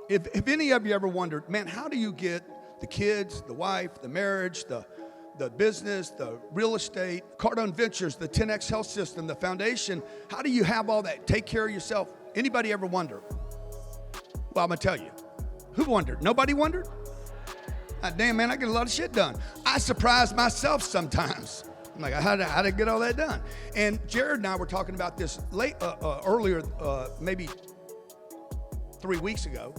if any of you ever wondered, man, how do you get the kids, the wife, the marriage, the business, the real estate, Cardone Ventures, the 10X health system, the foundation, how do you have all that? Take care of yourself. Anybody ever wonder? Well, I'm going to tell you. Who wondered? Nobody wondered? Damn, man, I get a lot of shit done. I surprise myself sometimes. I'm like, how did I get all that done? And Jared and I were talking about this earlier, maybe 3 weeks ago.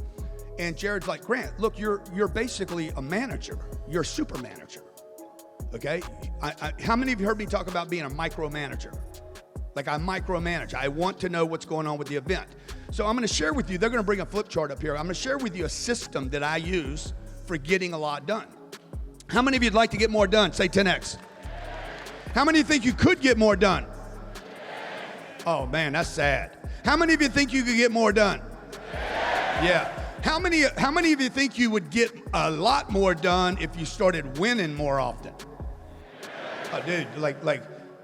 And Jared's like, Grant, look, you're basically a manager. You're a super manager. Okay? How many of you heard me talk about being a micromanager? Like, I micromanage. I want to know what's going on with the event. So I'm going to share with you, they're going to bring a flip chart up here. I'm going to share with you a system that I use for getting a lot done. How many of you'd like to get more done? Say 10X. How many of you think you could get more done? Oh man, that's sad. How many of you think you could get more done? Yeah. How many of you think you would get a lot more done if you started winning more often? Oh, dude, like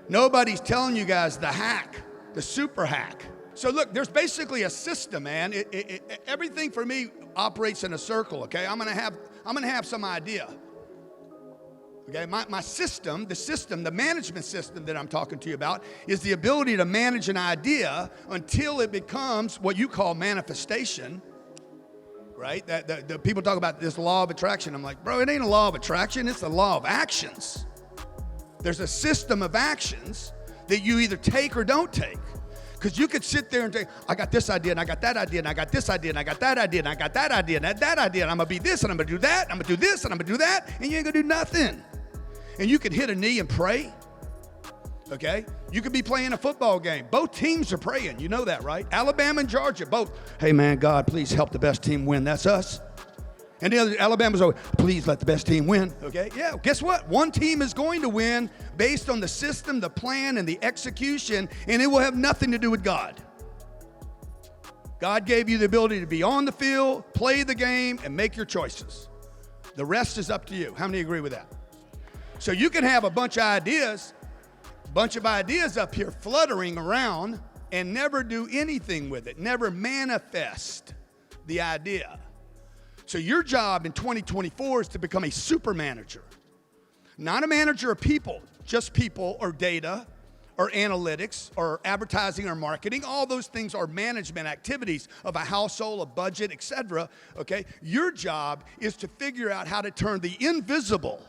nobody's telling you guys the hack, the super hack. So look, there's basically a system, man. Everything for me operates in a circle. Okay, I'm gonna have some idea. Okay, my system, the management system that I'm talking to you about is the ability to manage an idea until it becomes what you call manifestation, right? The people talk about this law of attraction. I'm like, bro, it ain't a law of attraction, it's the law of actions. There's a system of actions that you either take or don't take. Because you could sit there and say, I got this idea, and I got that idea, and I got this idea, and I got that idea, and I got that idea, and that idea, and I'm going to be this, and I'm going to do that, and I'm going to do this, and I'm going to do that, and you ain't going to do nothing. And you can hit a knee and pray, okay? You could be playing a football game. Both teams are praying. You know that, right? Alabama and Georgia, both. Hey, man, God, please help the best team win. That's us. And the other, Alabama's always, please let the best team win, okay? Yeah, guess what? One team is going to win based on the system, the plan, and the execution, and it will have nothing to do with God. God gave you the ability to be on the field, play the game, and make your choices. The rest is up to you. How many agree with that? So you can have a bunch of ideas up here fluttering around and never do anything with it, never manifest the idea. So your job in 2024 is to become a super manager. Not a manager of people, just people or data or analytics or advertising or marketing. All those things are management activities of a household, a budget, etc. Okay? Your job is to figure out how to turn the invisible,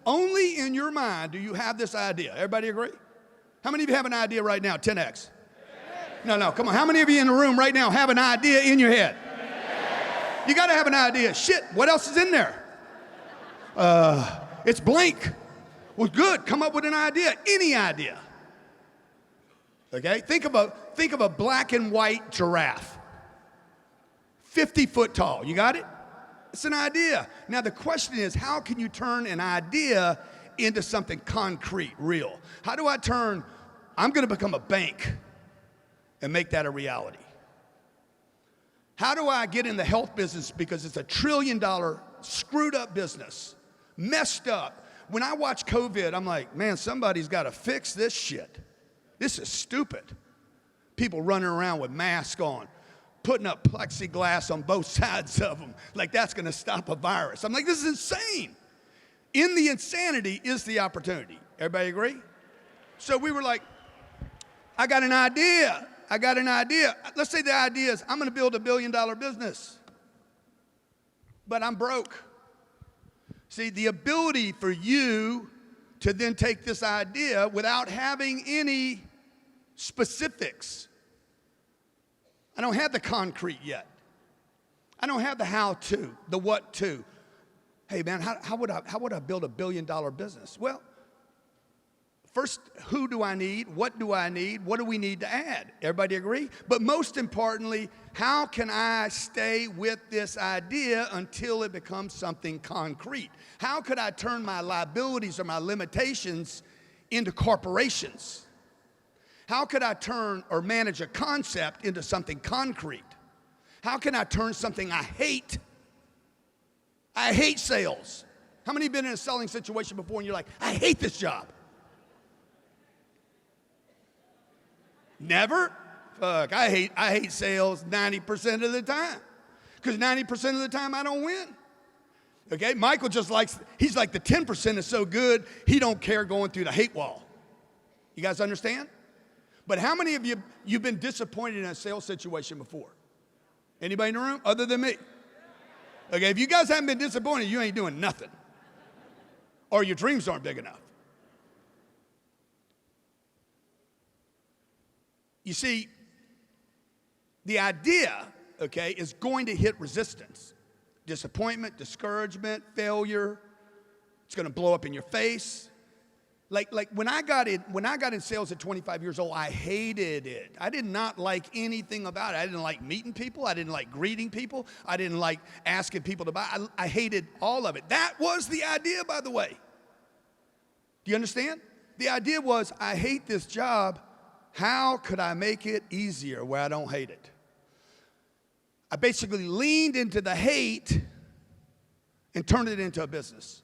only in your mind do you have this idea. Everybody agree? How many of you have an idea right now? 10X. No, come on. How many of you in the room right now have an idea in your head? You got to have an idea. Shit, what else is in there? It's blank. Well, good. Come up with an idea. Any idea. Okay? Think of a black and white giraffe. 50 foot tall. You got it? It's an idea. Now, the question is, how can you turn an idea into something concrete, real? How do I turn, I'm going to become a bank and make that a reality? How do I get in the health business because it's $1 trillion screwed up business, messed up? When I watch COVID, I'm like, man, somebody's got to fix this shit. This is stupid. People running around with masks on, putting up plexiglass on both sides of them, like that's going to stop a virus. I'm like, this is insane. In the insanity is the opportunity. Everybody agree? So we were like, I got an idea. Let's say the idea is I'm going to build $1 billion business, but I'm broke. See, the ability for you to then take this idea without having any specifics. I don't have the concrete yet. I don't have the how-to, the what-to. Hey, man, how would I build $1 billion business? Well, first, who do I need? What do I need? What do we need to add? Everybody agree? But most importantly, how can I stay with this idea until it becomes something concrete? How could I turn my liabilities or my limitations into corporations? How could I turn or manage a concept into something concrete? How can I turn something I hate? I hate sales. How many have been in a selling situation before and you're like, I hate this job? Never? Fuck, I hate sales 90% of the time. Because 90% of the time I don't win. Okay, Michael he's like the 10% is so good, he don't care going through the hate wall. You guys understand? But how many of you've been disappointed in a sales situation before? Anybody in the room other than me? Okay, if you guys haven't been disappointed, you ain't doing nothing. Or your dreams aren't big enough. You see, the idea, okay, is going to hit resistance. Disappointment, discouragement, failure. It's going to blow up in your face. Like when I got in sales at 25 years old, I hated it. I did not like anything about it. I didn't like meeting people. I didn't like greeting people. I didn't like asking people to buy. I hated all of it. That was the idea, by the way. Do you understand? The idea was, I hate this job. How could I make it easier where I don't hate it? I basically leaned into the hate and turned it into a business.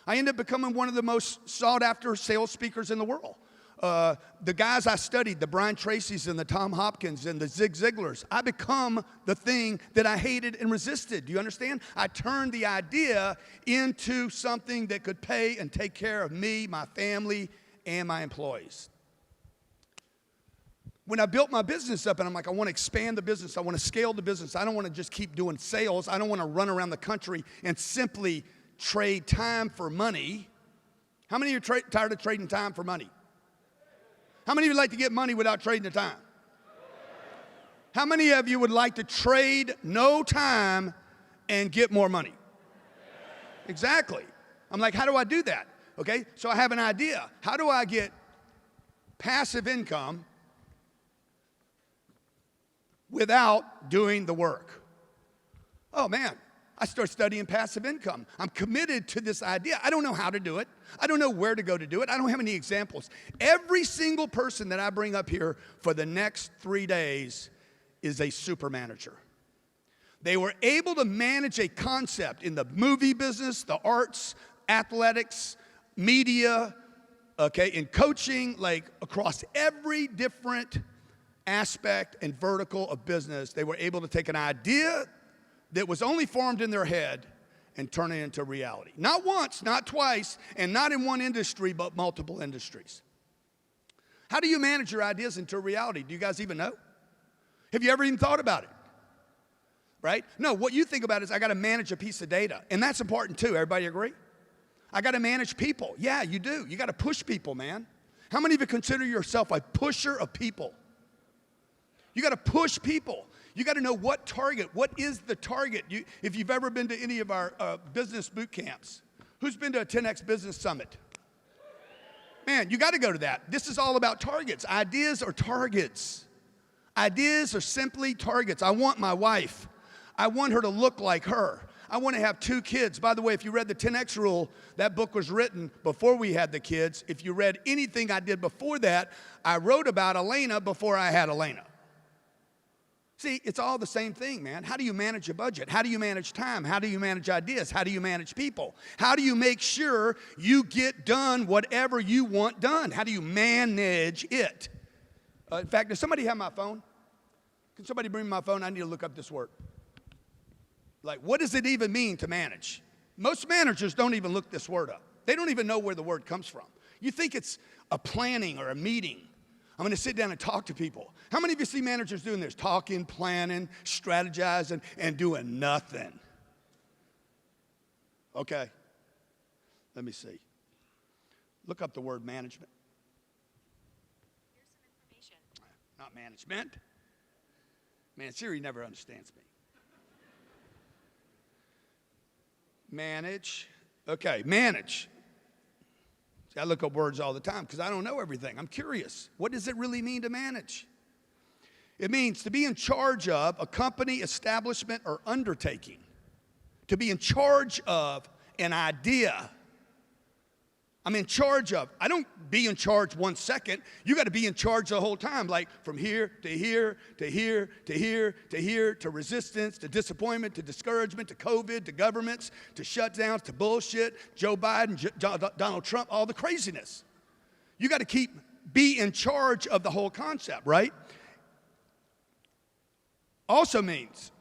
I ended up becoming one of the most sought after sales speakers in the world. The guys I studied, the Brian Tracy's and the Tom Hopkins and the Zig Ziglars, I become the thing that I hated and resisted. Do you understand? I turned the idea into something that could pay and take care of me, my family, and my employees. When I built my business up and I'm like, I want to expand the business, I want to scale the business, I don't want to just keep doing sales, I don't want to run around the country and simply trade time for money. How many of you are tired of trading time for money? How many of you would like to get money without trading the time? How many of you would like to trade no time and get more money? Exactly. I'm like, how do I do that? Okay, so I have an idea. How do I get passive income without doing the work? Oh man, I start studying passive income. I'm committed to this idea. I don't know how to do it. I don't know where to go to do it. I don't have any examples. Every single person that I bring up here for the next 3 days is a super manager. They were able to manage a concept in the movie business, the arts, athletics, media, okay, in coaching, like across every different aspect and vertical of business. They were able to take an idea that was only formed in their head and turn it into reality. Not once, not twice, and not in one industry, but multiple industries. How do you manage your ideas into reality? Do you guys even know? Have you ever even thought about it? Right? No, what you think about is I got to manage a piece of data. And that's important too. Everybody agree? I got to manage people. Yeah, you do. You got to push people, man. How many of you consider yourself a pusher of people? You got to push people. You got to know what target. What is the target? If you've ever been to any of our business boot camps, who's been to a 10X Business Summit? Man, you got to go to that. This is all about targets. Ideas are targets. Ideas are simply targets. I want my wife. I want her to look like her. I want to have 2 kids. By the way, if you read the 10X Rule, that book was written before we had the kids. If you read anything I did before that, I wrote about Elena before I had Elena. See, it's all the same thing, man. How do you manage a budget? How do you manage time? How do you manage ideas? How do you manage people? How do you make sure you get done whatever you want done? How do you manage it? In fact, does somebody have my phone? Can somebody bring me my phone? I need to look up this word. Like, what does it even mean to manage? Most managers don't even look this word up. They don't even know where the word comes from. You think it's a planning or a meeting. I'm going to sit down and talk to people. How many of you see managers doing this? Talking, planning, strategizing, and doing nothing. Okay. Let me see. Look up the word management. Here's some information. Not management. Man, Siri never understands me. Manage. Okay, manage. I look up words all the time because I don't know everything. I'm curious. What does it really mean to manage? It means to be in charge of a company, establishment, or undertaking. To be in charge of an idea. I'm in charge of. I don't be in charge 1 second. You got to be in charge the whole time, like from here to here to here to here to here to resistance to disappointment to discouragement to COVID to governments to shutdowns to bullshit, Joe Biden, Donald Trump, all the craziness. You got to be in charge of the whole concept, right? Also means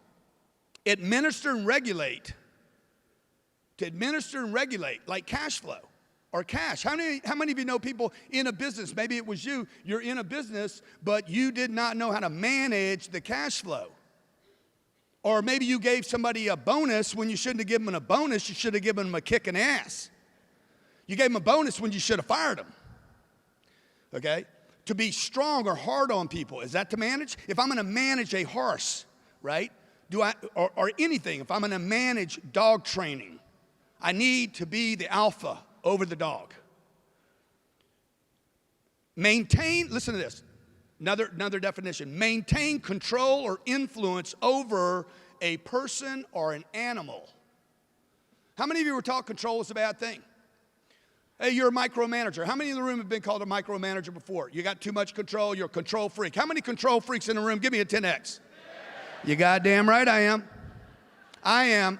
administer and regulate. To administer and regulate, like cash flow or cash. How many of you know people in a business? Maybe it was you. You're in a business, but you did not know how to manage the cash flow. Or maybe you gave somebody a bonus when you shouldn't have given them a bonus. You should have given them a kick in the ass. You gave them a bonus when you should have fired them. Okay? To be strong or hard on people, is that to manage? If I'm going to manage a horse, right? Or anything, if I'm going to manage dog training, I need to be the alpha over the dog. Maintain, listen to this, another definition. Maintain control or influence over a person or an animal. How many of you were taught control is a bad thing? Hey, you're a micromanager. How many in the room have been called a micromanager before? You got too much control, you're a control freak. How many control freaks in the room? Give me a 10X. You goddamn right I am. I am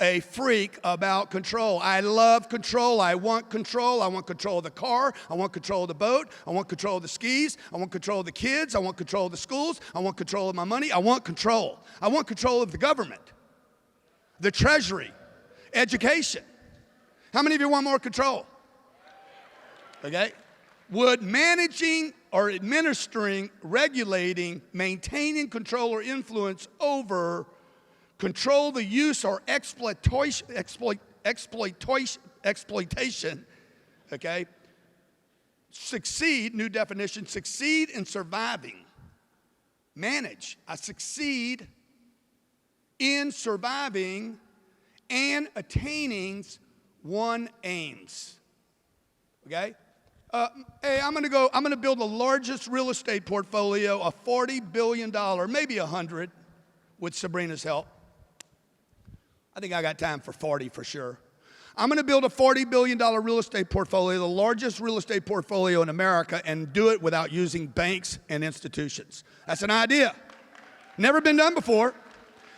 a freak about control. I love control. I want control. I want control of the car. I want control of the boat. I want control of the skis. I want control of the kids. I want control of the schools. I want control of my money. I want control. I want control of the government, the treasury, education. How many of you want more control? Okay? Would managing or administering, regulating, maintaining control or influence over, control the use or exploitation, okay? Succeed, new definition, succeed in surviving. Manage, I succeed in surviving and attaining one aims, okay? Hey, I'm gonna build the largest real estate portfolio, a $40 billion, maybe 100, with Sabrina's help. I think I got time for 40 for sure. I'm gonna build a $40 billion real estate portfolio, the largest real estate portfolio in America, and do it without using banks and institutions. That's an idea. Never been done before.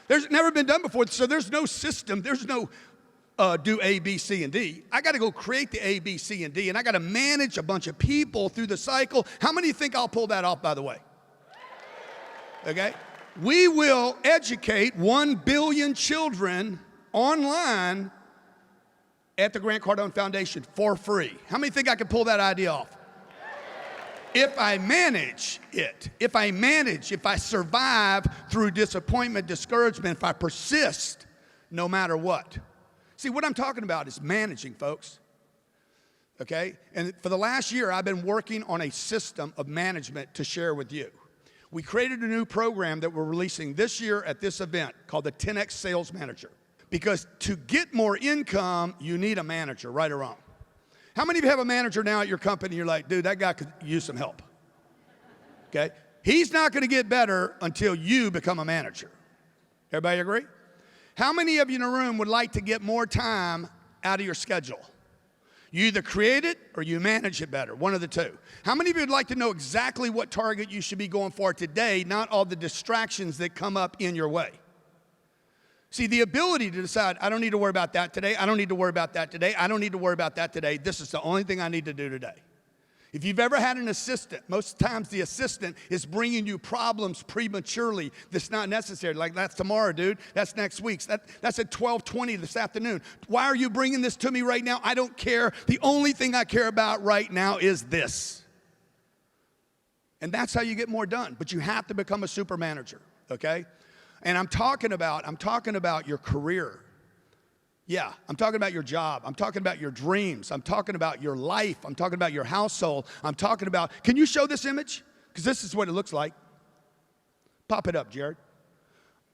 There's never been done before, so there's no system, there's no do A, B, C, and D. I got to go create the A, B, C, and D, and I got to manage a bunch of people through the cycle. How many think I'll pull that off, by the way? Okay? We will educate 1 billion children online at the Grant Cardone Foundation for free. How many think I can pull that idea off? If I manage it, if I survive through disappointment, discouragement, if I persist no matter what. See, what I'm talking about is managing, folks, okay? And for the last year, I've been working on a system of management to share with you. We created a new program that we're releasing this year at this event called the 10X Sales Manager. Because to get more income, you need a manager, right or wrong. How many of you have a manager now at your company? You're like, dude, that guy could use some help, okay? He's not gonna get better until you become a manager. Everybody agree? How many of you in a room would like to get more time out of your schedule? You either create it or you manage it better, one of the two. How many of you would like to know exactly what target you should be going for today, not all the distractions that come up in your way? See, the ability to decide, I don't need to worry about that today, I don't need to worry about that today, I don't need to worry about that today, this is the only thing I need to do today. If you've ever had an assistant, most times the assistant is bringing you problems prematurely that's not necessary. Like, that's tomorrow, dude. That's next week. That's at 12:20 this afternoon. Why are you bringing this to me right now? I don't care. The only thing I care about right now is this. And that's how you get more done. But you have to become a super manager, okay? And I'm talking about your career. Yeah, I'm talking about your job. I'm talking about your dreams. I'm talking about your life. I'm talking about your household. I'm talking about, can you show this image? Because this is what it looks like. Pop it up, Jared.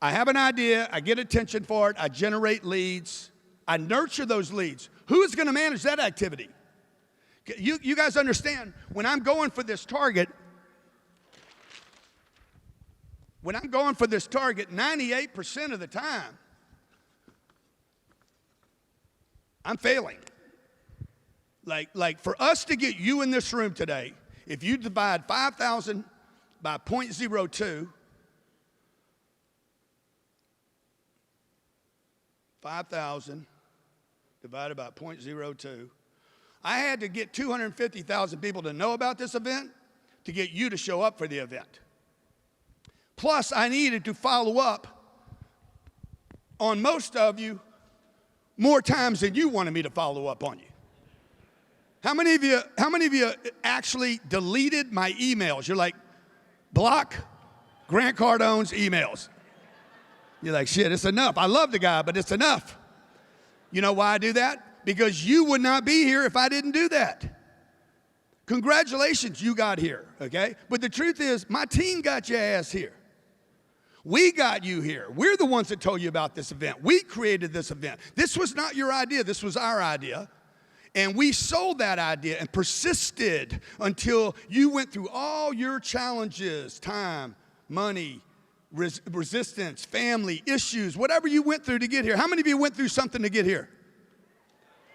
I have an idea. I get attention for it. I generate leads. I nurture those leads. Who is going to manage that activity? You guys understand, when I'm going for this target, 98% of the time, I'm failing. Like for us to get you in this room today, if you divide 5,000 by 0.02, 5,000 divided by 0.02, I had to get 250,000 people to know about this event to get you to show up for the event. Plus, I needed to follow up on most of you more times than you wanted me to follow up on you. How many of you actually deleted my emails? You're like, block Grant Cardone's emails. You're like, shit, it's enough. I love the guy, but it's enough. You know why I do that? Because you would not be here if I didn't do that. Congratulations, you got here, okay? But the truth is, my team got your ass here. We got you here. We're the ones that told you about this event. We created this event. This was not your idea. This was our idea. And we sold that idea and persisted until you went through all your challenges, time, money, resistance, family, issues, whatever you went through to get here. How many of you went through something to get here?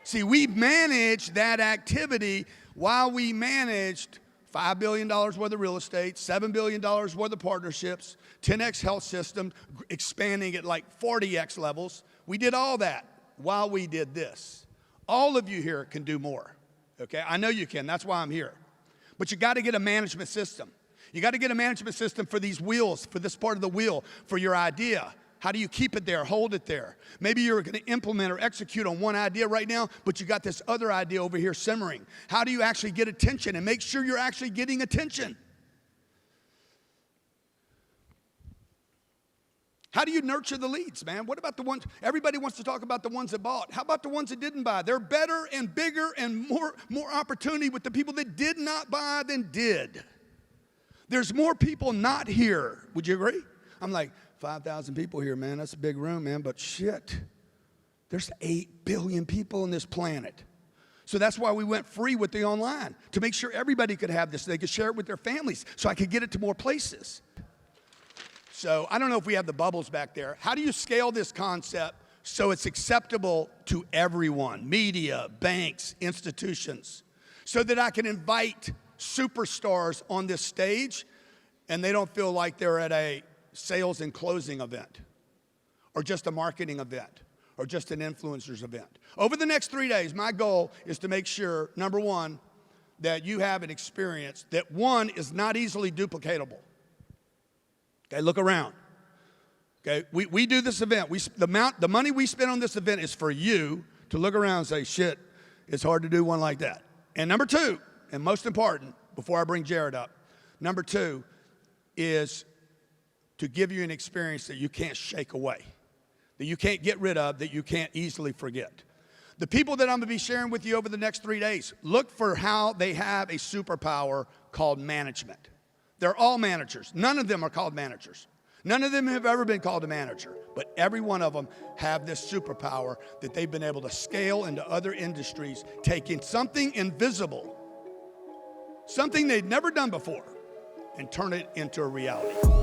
See, we managed that activity while we managed $5 billion worth of real estate, $7 billion worth of partnerships, 10x health system, expanding at like 40x levels. We did all that while we did this. All of you here can do more, okay? I know you can. That's why I'm here. But you got to get a management system. You got to get a management system for these wheels, for this part of the wheel, for your idea. How do you keep it there, hold it there? Maybe you're going to implement or execute on one idea right now, but you got this other idea over here simmering. How do you actually get attention and make sure you're actually getting attention? How do you nurture the leads, man? What about the ones, everybody wants to talk about the ones that bought. How about the ones that didn't buy? They're better and bigger and more opportunity with the people that did not buy than did. There's more people not here. Would you agree? I'm like, 5,000 people here, man. That's a big room, man. But shit, there's 8 billion people on this planet. So that's why we went free with the online, to make sure everybody could have this. They could share it with their families so I could get it to more places. So I don't know if we have the bubbles back there. How do you scale this concept so it's acceptable to everyone, media, banks, institutions, so that I can invite superstars on this stage and they don't feel like they're at a sales and closing event or just a marketing event or just an influencer's event? Over the next 3 days, my goal is to make sure, number one, that you have an experience that, one, is not easily duplicatable. Okay, look around. Okay, we do this event. The money we spend on this event is for you to look around and say, shit, it's hard to do one like that. And number two, and most important, before I bring Jared up, number two is to give you an experience that you can't shake away, that you can't get rid of, that you can't easily forget. The people that I'm going to be sharing with you over the next 3 days, look for how they have a superpower called management. They're all managers. None of them are called managers. None of them have ever been called a manager, but every one of them have this superpower that they've been able to scale into other industries, taking something invisible, something they'd never done before, and turn it into a reality.